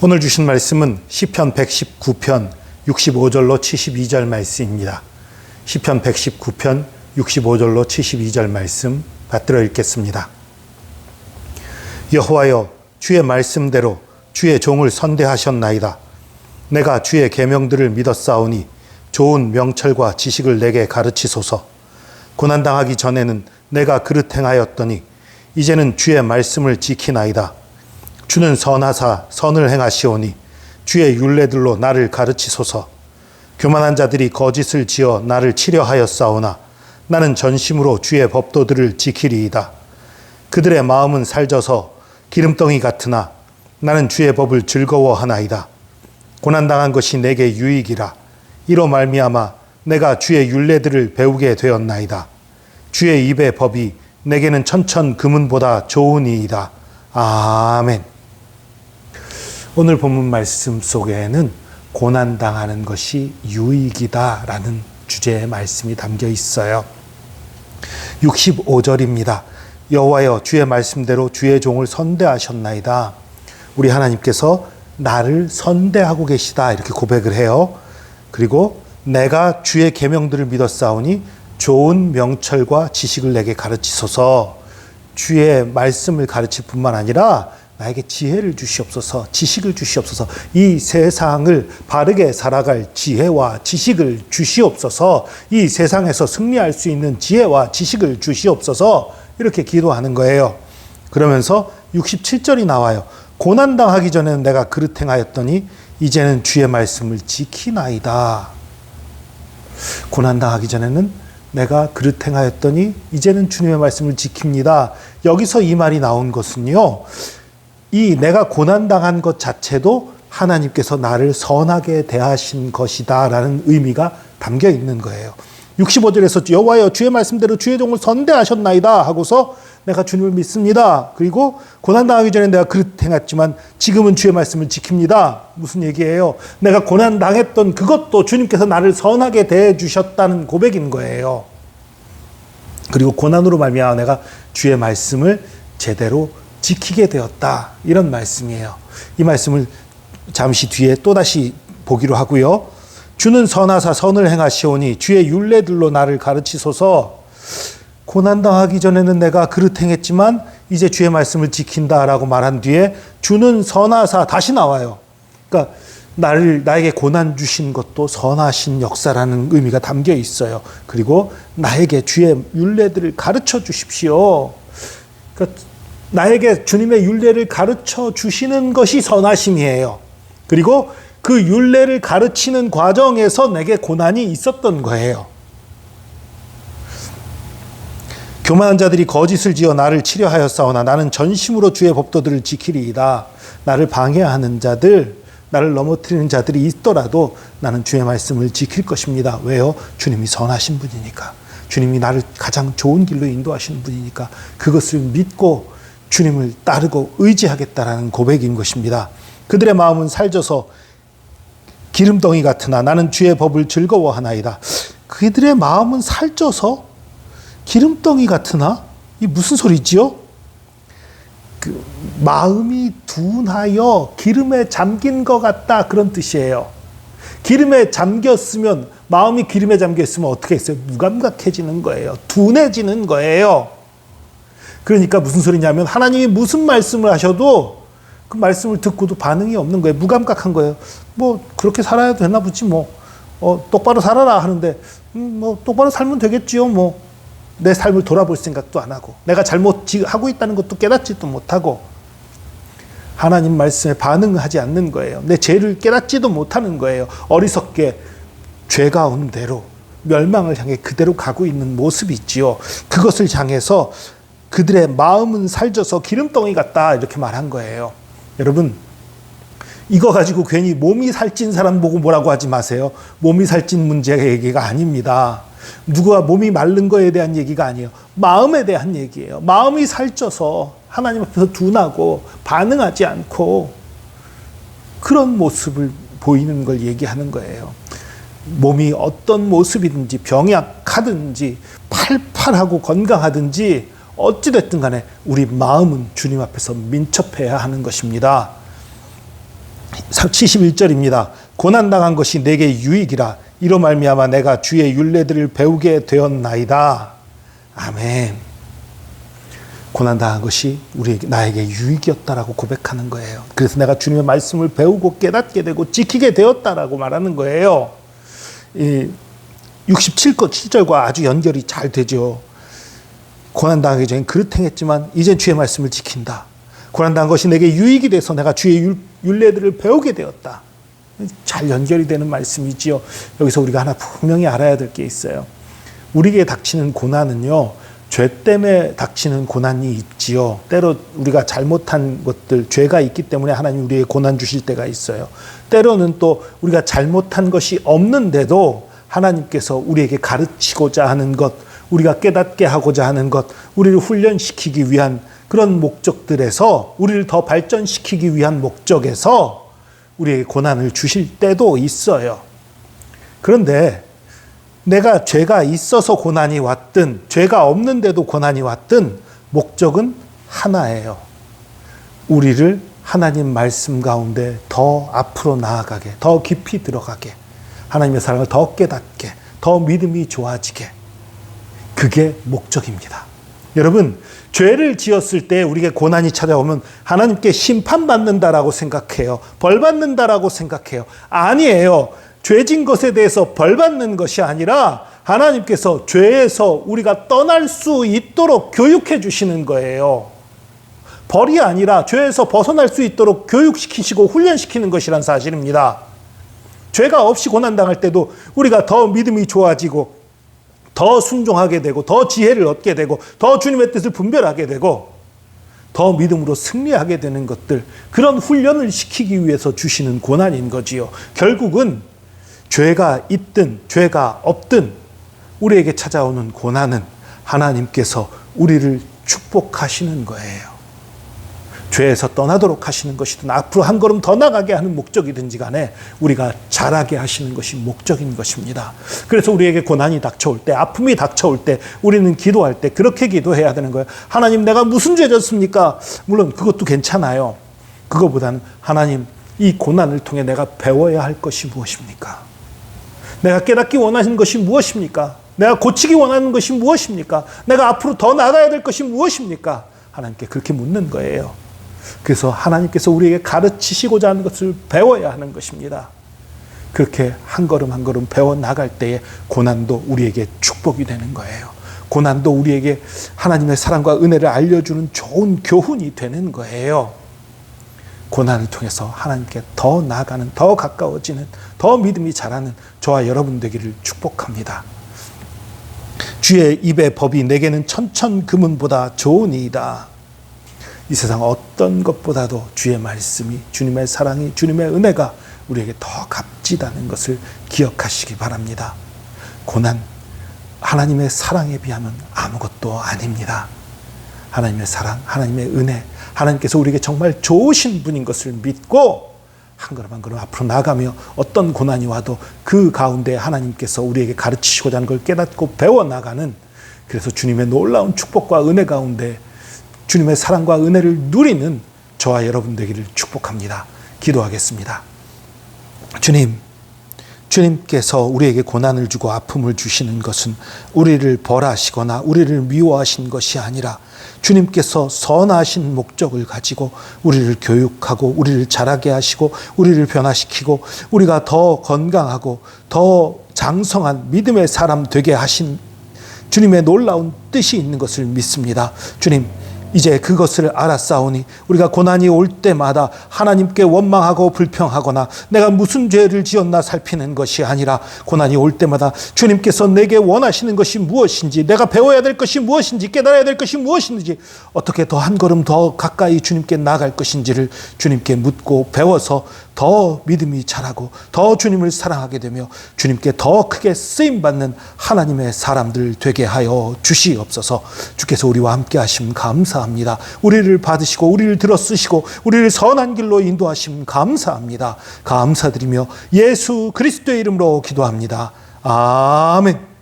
오늘 주신 말씀은 시편 119편 65절로 72절 말씀입니다. 시편 119편 65절로 72절 말씀 받들어 읽겠습니다. 여호와여, 주의 말씀대로 주의 종을 선대하셨나이다. 내가 주의 계명들을 믿었사오니 좋은 명철과 지식을 내게 가르치소서. 고난당하기 전에는 내가 그릇 행하였더니 이제는 주의 말씀을 지키나이다. 주는 선하사 선을 행하시오니 주의 율례들로 나를 가르치소서. 교만한 자들이 거짓을 지어 나를 치려하였사오나 나는 전심으로 주의 법도들을 지키리이다. 그들의 마음은 살져서 기름덩이 같으나 나는 주의 법을 즐거워하나이다. 고난당한 것이 내게 유익이라. 이로 말미암아 내가 주의 율례들을 배우게 되었나이다. 주의 입의 법이 내게는 천천 금은보다 좋으니이다. 아멘. 오늘 본문 말씀 속에는 고난당하는 것이 유익이다라는 주제의 말씀이 담겨 있어요. 65절입니다. 여호와여, 주의 말씀대로 주의 종을 선대하셨나이다. 우리 하나님께서 나를 선대하고 계시다 이렇게 고백을 해요. 그리고 내가 주의 계명들을 믿었사오니 좋은 명철과 지식을 내게 가르치소서. 주의 말씀을 가르칠 뿐만 아니라 나에게 지혜를 주시옵소서, 지식을 주시옵소서. 이 세상을 바르게 살아갈 지혜와 지식을 주시옵소서. 이 세상에서 승리할 수 있는 지혜와 지식을 주시옵소서. 이렇게 기도하는 거예요. 그러면서 67절이 나와요. 고난당하기 전에는 내가 그릇 행하였더니 이제는 주의 말씀을 지키나이다. 고난당하기 전에는 내가 그릇 행하였더니 이제는 주님의 말씀을 지킵니다. 여기서 이 말이 나온 것은요, 이 내가 고난당한 것 자체도 하나님께서 나를 선하게 대하신 것이다 라는 의미가 담겨 있는 거예요. 65절에서 여호와여, 주의 말씀대로 주의 종을 선대하셨나이다 하고서 내가 주님을 믿습니다. 그리고 고난당하기 전에 내가 그릇 행했지만 지금은 주의 말씀을 지킵니다. 무슨 얘기예요? 내가 고난당했던 그것도 주님께서 나를 선하게 대해 주셨다는 고백인 거예요. 그리고 고난으로 말미암아 내가 주의 말씀을 제대로 지키게 되었다. 이런 말씀이에요. 이 말씀을 잠시 뒤에 또다시 보기로 하고요. 주는 선하사 선을 행하시오니 주의 율례들로 나를 가르치소서. 고난당하기 전에는 내가 그릇 행했지만 이제 주의 말씀을 지킨다라고 말한 뒤에 주는 선하사 다시 나와요. 그러니까 나에게 고난 주신 것도 선하신 역사라는 의미가 담겨 있어요. 그리고 나에게 주의 율례들을 가르쳐 주십시오. 그러니까 나에게 주님의 율례를 가르쳐 주시는 것이 선하심이에요. 그리고 그 율례를 가르치는 과정에서 내게 고난이 있었던 거예요. 교만한 자들이 거짓을 지어 나를 치려하였사오나 나는 전심으로 주의 법도들을 지키리이다. 나를 방해하는 자들, 나를 넘어뜨리는 자들이 있더라도 나는 주의 말씀을 지킬 것입니다. 왜요? 주님이 선하신 분이니까. 주님이 나를 가장 좋은 길로 인도하시는 분이니까 그것을 믿고 주님을 따르고 의지하겠다라는 고백인 것입니다. 그들의 마음은 살져서 기름덩이 같으나 나는 주의 법을 즐거워하나이다. 그들의 마음은 살쪄서 기름덩이 같으나? 이 무슨 소리지요? 마음이 둔하여 기름에 잠긴 것 같다 그런 뜻이에요. 기름에 잠겼으면, 마음이 기름에 잠겼으면 어떻게 했어요? 무감각해지는 거예요. 둔해지는 거예요. 그러니까 무슨 소리냐면 하나님이 무슨 말씀을 하셔도 그 말씀을 듣고도 반응이 없는 거예요. 무감각한 거예요. 뭐 그렇게 살아야 되나 보지 뭐. 똑바로 살아라 하는데 뭐 똑바로 살면 되겠지요. 뭐 내 삶을 돌아볼 생각도 안 하고 내가 잘못하고 있다는 것도 깨닫지도 못하고 하나님 말씀에 반응하지 않는 거예요. 내 죄를 깨닫지도 못하는 거예요. 어리석게 죄 가운데로 멸망을 향해 그대로 가고 있는 모습이 있지요. 그것을 향해서 그들의 마음은 살쪄서 기름덩이 같다 이렇게 말한 거예요. 여러분, 이거 가지고 괜히 몸이 살찐 사람 보고 뭐라고 하지 마세요. 몸이 살찐 문제의 얘기가 아닙니다. 누구와 몸이 마른 거에 대한 얘기가 아니에요. 마음에 대한 얘기예요. 마음이 살쪄서 하나님 앞에서 둔하고 반응하지 않고 그런 모습을 보이는 걸 얘기하는 거예요. 몸이 어떤 모습이든지 병약하든지 팔팔하고 건강하든지 어찌됐든 간에 우리 마음은 주님 앞에서 민첩해야 하는 것입니다. 71절입니다. 고난당한 것이 내게 유익이라 이로 말미암아 내가 주의 율례들을 배우게 되었나이다. 아멘. 고난당한 것이 나에게 유익이었다라고 고백하는 거예요. 그래서 내가 주님의 말씀을 배우고 깨닫게 되고 지키게 되었다라고 말하는 거예요. 67절과 아주 연결이 잘 되죠. 고난당하기 전에 그릇 행했지만 이젠 주의 말씀을 지킨다. 고난당한 것이 내게 유익이 돼서 내가 주의 율례들을 배우게 되었다. 잘 연결이 되는 말씀이지요. 여기서 우리가 하나 분명히 알아야 될 게 있어요. 우리에게 닥치는 고난은요, 죄 때문에 닥치는 고난이 있지요. 때로 우리가 잘못한 것들, 죄가 있기 때문에 하나님 우리에게 고난 주실 때가 있어요. 때로는 또 우리가 잘못한 것이 없는데도 하나님께서 우리에게 가르치고자 하는 것, 우리가 깨닫게 하고자 하는 것, 우리를 훈련시키기 위한 그런 목적들에서, 우리를 더 발전시키기 위한 목적에서 우리에게 고난을 주실 때도 있어요. 그런데 내가 죄가 있어서 고난이 왔든 죄가 없는데도 고난이 왔든 목적은 하나예요. 우리를 하나님 말씀 가운데 더 앞으로 나아가게, 더 깊이 들어가게, 하나님의 사랑을 더 깨닫게, 더 믿음이 좋아지게. 그게 목적입니다. 여러분, 죄를 지었을 때 우리에게 고난이 찾아오면 하나님께 심판받는다라고 생각해요. 벌받는다라고 생각해요. 아니에요. 죄진 것에 대해서 벌받는 것이 아니라 하나님께서 죄에서 우리가 떠날 수 있도록 교육해 주시는 거예요. 벌이 아니라 죄에서 벗어날 수 있도록 교육시키시고 훈련시키는 것이란 사실입니다. 죄가 없이 고난당할 때도 우리가 더 믿음이 좋아지고 더 순종하게 되고 더 지혜를 얻게 되고 더 주님의 뜻을 분별하게 되고 더 믿음으로 승리하게 되는 것들, 그런 훈련을 시키기 위해서 주시는 고난인 거지요. 결국은 죄가 있든 죄가 없든 우리에게 찾아오는 고난은 하나님께서 우리를 축복하시는 거예요. 죄에서 떠나도록 하시는 것이든 앞으로 한 걸음 더 나가게 하는 목적이든지 간에 우리가 자라게 하시는 것이 목적인 것입니다. 그래서 우리에게 고난이 닥쳐올 때, 아픔이 닥쳐올 때 우리는 기도할 때 그렇게 기도해야 되는 거예요. 하나님, 내가 무슨 죄 졌습니까? 물론 그것도 괜찮아요. 그거보다는 하나님, 이 고난을 통해 내가 배워야 할 것이 무엇입니까? 내가 깨닫기 원하는 것이 무엇입니까? 내가 고치기 원하는 것이 무엇입니까? 내가 앞으로 더 나가야 될 것이 무엇입니까? 하나님께 그렇게 묻는 거예요. 그래서 하나님께서 우리에게 가르치시고자 하는 것을 배워야 하는 것입니다. 그렇게 한 걸음 한 걸음 배워 나갈 때에 고난도 우리에게 축복이 되는 거예요. 고난도 우리에게 하나님의 사랑과 은혜를 알려주는 좋은 교훈이 되는 거예요. 고난을 통해서 하나님께 더 나아가는, 더 가까워지는, 더 믿음이 자라는 저와 여러분 되기를 축복합니다. 주의 입의 법이 내게는 천천금은보다 좋으니이다. 이 세상 어떤 것보다도 주의 말씀이, 주님의 사랑이, 주님의 은혜가 우리에게 더 값지다는 것을 기억하시기 바랍니다. 고난, 하나님의 사랑에 비하면 아무것도 아닙니다. 하나님의 사랑, 하나님의 은혜, 하나님께서 우리에게 정말 좋으신 분인 것을 믿고 한 걸음 한 걸음 앞으로 나가며 어떤 고난이 와도 그 가운데 하나님께서 우리에게 가르치시고자 하는 걸 깨닫고 배워나가는, 그래서 주님의 놀라운 축복과 은혜 가운데 주님의 사랑과 은혜를 누리는 저와 여러분 되기를 축복합니다. 기도하겠습니다. 주님께서 우리에게 고난을 주고 아픔을 주시는 것은 우리를 벌하시거나 우리를 미워하신 것이 아니라 주님께서 선하신 목적을 가지고 우리를 교육하고 우리를 자라게 하시고 우리를 변화시키고 우리가 더 건강하고 더 장성한 믿음의 사람 되게 하신 주님의 놀라운 뜻이 있는 것을 믿습니다. 주님, 이제 그것을 알았사오니 우리가 고난이 올 때마다 하나님께 원망하고 불평하거나 내가 무슨 죄를 지었나 살피는 것이 아니라 고난이 올 때마다 주님께서 내게 원하시는 것이 무엇인지, 내가 배워야 될 것이 무엇인지, 깨달아야 될 것이 무엇인지, 어떻게 더 한 걸음 더 가까이 주님께 나아갈 것인지를 주님께 묻고 배워서 더 믿음이 자라고 더 주님을 사랑하게 되며 주님께 더 크게 쓰임받는 하나님의 사람들 되게 하여 주시옵소서. 주께서 우리와 함께 하심 감사합니다. 우리를 받으시고 우리를 들어 쓰시고 우리를 선한 길로 인도하심 감사합니다. 감사드리며 예수 그리스도의 이름으로 기도합니다. 아멘.